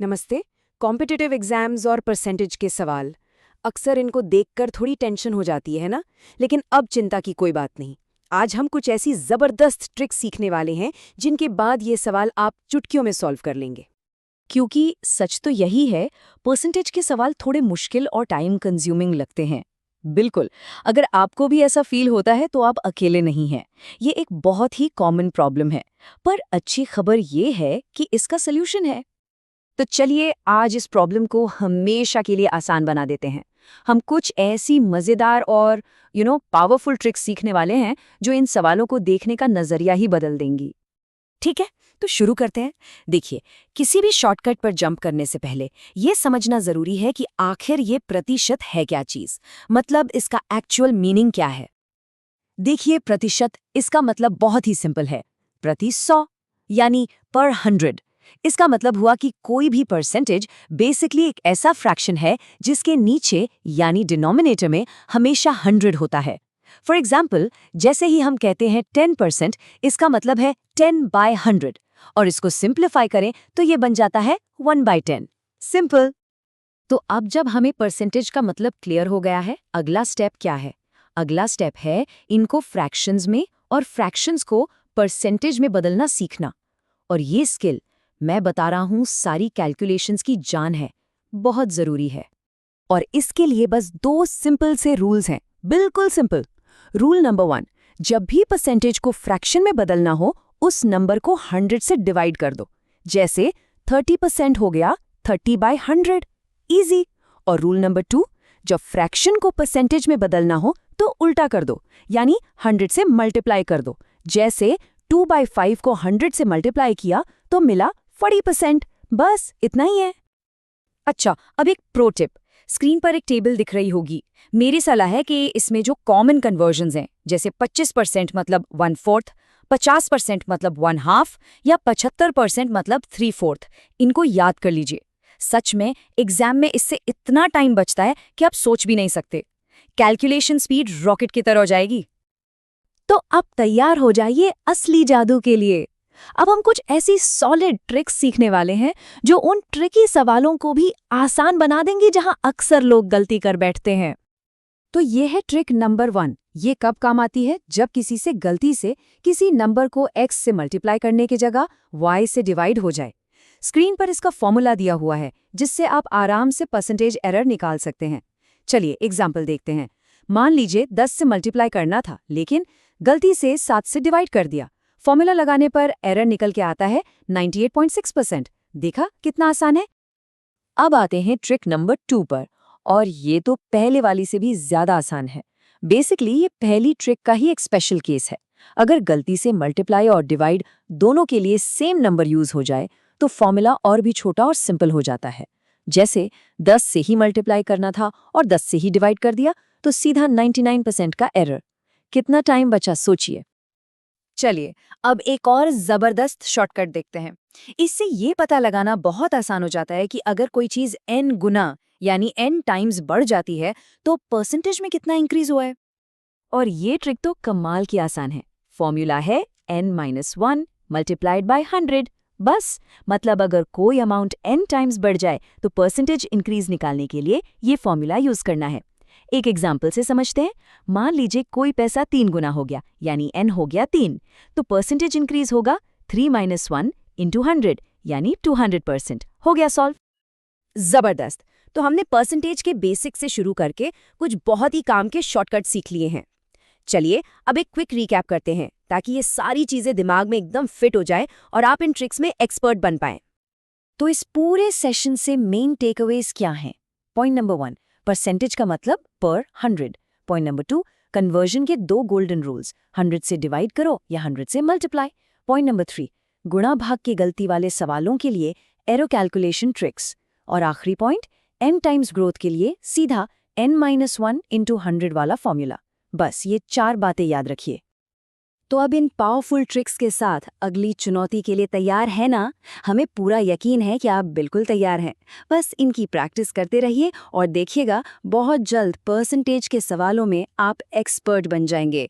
नमस्ते। Competitive exams और percentage के सवाल अक्सर इनको देखकर थोड़ी टेंशन हो जाती है ना। लेकिन अब चिंता की कोई बात नहीं। आज हम कुछ ऐसी जबरदस्त ट्रिक्स सीखने वाले हैं जिनके बाद ये सवाल आप चुटकियों में सॉल्व कर लेंगे। क्योंकि सच तो यही है, परसेंटेज के सवाल थोड़े मुश्किल और टाइम कंज्यूमिंग लगते हैं। बिल्कुल, अगर आपको भी ऐसा फील होता है तो आप अकेले नहीं हैं। ये एक बहुत ही कॉमन प्रॉब्लम है। पर अच्छी खबर ये है कि इसका सल्यूशन है। तो चलिए आज इस प्रॉब्लम को हमेशा के लिए आसान बना देते हैं। हम कुछ ऐसी मज़ेदार और पावरफुल ट्रिक्स सीखने वाले हैं जो इन सवालों को देखने का नज़रिया ही बदल देंगी। ठीक है, तो शुरू करते हैं। देखिए, किसी भी शॉर्टकट पर जंप करने से पहले ये समझना जरूरी है कि आखिर ये प्रतिशत है क्या चीज, मतलब इसका एक्चुअल मीनिंग क्या है। देखिए, प्रतिशत इसका मतलब बहुत ही सिंपल है, प्रति 100 यानी पर 100। इसका मतलब हुआ कि कोई भी परसेंटेज बेसिकली एक ऐसा फ्रैक्शन है जिसके नीचे यानी डिनोमिनेटर में हमेशा 100 होता है। फॉर एग्जाम्पल, जैसे ही हम कहते हैं 10%, इसका मतलब है 10/100, और इसको सिंप्लीफाई करें तो ये बन जाता है 1/10। सिंपल। तो अब जब हमें परसेंटेज का मतलब क्लियर हो गया है, अगला स्टेप क्या है? अगला स्टेप है इनको फ्रैक्शंस में और फ्रैक्शंस को परसेंटेज में बदलना सीखना। और ये स्किल, मैं बता रहा हूं, सारी कैलकुलेशंस की जान है, बहुत जरूरी है। और इसके लिए बस 2 सिंपल से रूल्स हैं, बिल्कुल सिंपल। रूल नंबर 1, जब भी परसेंटेज को फ्रैक्शन में बदलना हो, उस नंबर को 100 से डिवाइड कर दो। जैसे 30% हो गया 30/100, इजी। और रूल नंबर 2, जब फ्रैक्शन को परसेंटेज में बदलना हो तो उल्टा कर दो, यानी 100 से मल्टीप्लाई कर दो। जैसे 2/5 को 100 से मल्टीप्लाई किया तो मिला 40%। बस इतना ही है। अच्छा, अब एक प्रो टिप। स्क्रीन पर एक टेबल दिख रही होगी। मेरी सलाह है कि इसमें जो कॉमन कन्वर्जन्स हैं, जैसे 25% मतलब 1/4, 50% मतलब 1/2 या 75% मतलब 3/4, इनको याद कर लीजिए। सच में एग्जाम में इससे इतना टाइम बचता है कि आप सोच भी नहीं सकते। कैलकुलेशन स्पीड रॉकेट की तरह हो जाएगी। तो अब तैयार हो जाइए असली जादू के लिए। अब हम कुछ ऐसी सॉलिड ट्रिक्स सीखने वाले हैं जो उन ट्रिकी सवालों को भी आसान बना देंगी जहां अक्सर लोग गलती कर बैठते हैं। तो ये है ट्रिक नंबर 1। ये कब काम आती है? जब किसी से गलती से किसी नंबर को x से मल्टीप्लाई करने की जगह y से डिवाइड हो जाए। स्क्रीन पर इसका फॉर्मूला दिया हुआ है जिससे आप आराम से परसेंटेज एरर निकाल सकते हैं। चलिए एग्जाम्पल देखते हैं। मान लीजिए 10 से मल्टीप्लाई करना था, लेकिन गलती से 7 से डिवाइड कर दिया। फॉर्मूला लगाने पर एरर निकल के आता है 98.6%। देखा कितना आसान है। अब आते हैं ट्रिक नंबर 2 पर, और ये तो पहले वाली से भी ज्यादा आसान है। बेसिकली ये पहली ट्रिक का ही एक स्पेशल केस है। अगर गलती से मल्टीप्लाई और डिवाइड दोनों के लिए सेम नंबर यूज हो जाए तो फॉर्मूला और भी छोटा और सिंपल हो जाता है। जैसे 10 से ही मल्टीप्लाई करना था और 10 से ही डिवाइड कर दिया तो सीधा 99% का एरर। कितना टाइम बचा सोचिए। चलिए अब एक और जबरदस्त शॉर्टकट देखते हैं। इससे ये पता लगाना बहुत आसान हो जाता है कि अगर कोई चीज n गुना यानी n टाइम्स बढ़ जाती है तो परसेंटेज में कितना इंक्रीज हुआ है। और ये ट्रिक तो कमाल की आसान है। फॉर्मूला है n-1 मल्टीप्लाइड बाय 100। बस मतलब अगर कोई अमाउंट n टाइम्स बढ़ जाए तो परसेंटेज इंक्रीज निकालने के लिए ये फॉर्मूला यूज करना है। एक एग्जाम्पल से समझते हैं। मान लीजिए कोई पैसा 3 गुना हो गया, यानी n हो गया 3, तो परसेंटेज इंक्रीज होगा 3-1 इंटू 100 यानी 200%। हो गया सॉल्व। जबरदस्त। तो हमने परसेंटेज के बेसिक से शुरू करके कुछ बहुत ही काम के शॉर्टकट सीख लिए हैं। चलिए अब एक क्विक रिकैप करते हैं ताकि ये सारी चीजें दिमाग में एकदम फिट हो जाए और आप इन ट्रिक्स में एक्सपर्ट बन पाएं। तो इस पूरे सेशन से मेन टेकअवेज क्या हैं? पॉइंट नंबर 1, परसेंटेज का मतलब पर 100। पॉइंट नंबर 2, कन्वर्जन के 2 गोल्डन रूल्स, 100 से डिवाइड करो या 100 से मल्टीप्लाई। पॉइंट नंबर 3, गुणा भाग की गलती वाले सवालों के लिए एरो कैलकुलेशन ट्रिक्स। और आखिरी पॉइंट, n टाइम्स ग्रोथ के लिए सीधा n-1 इंटू 100 वाला फॉर्मूला। बस ये 4 बातें याद रखिए। तो अब इन पावरफुल ट्रिक्स के साथ अगली चुनौती के लिए तैयार है ना? हमें पूरा यकीन है कि आप बिल्कुल तैयार हैं। बस इनकी प्रैक्टिस करते रहिए और देखिएगा बहुत जल्द परसेंटेज के सवालों में आप एक्सपर्ट बन जाएंगे।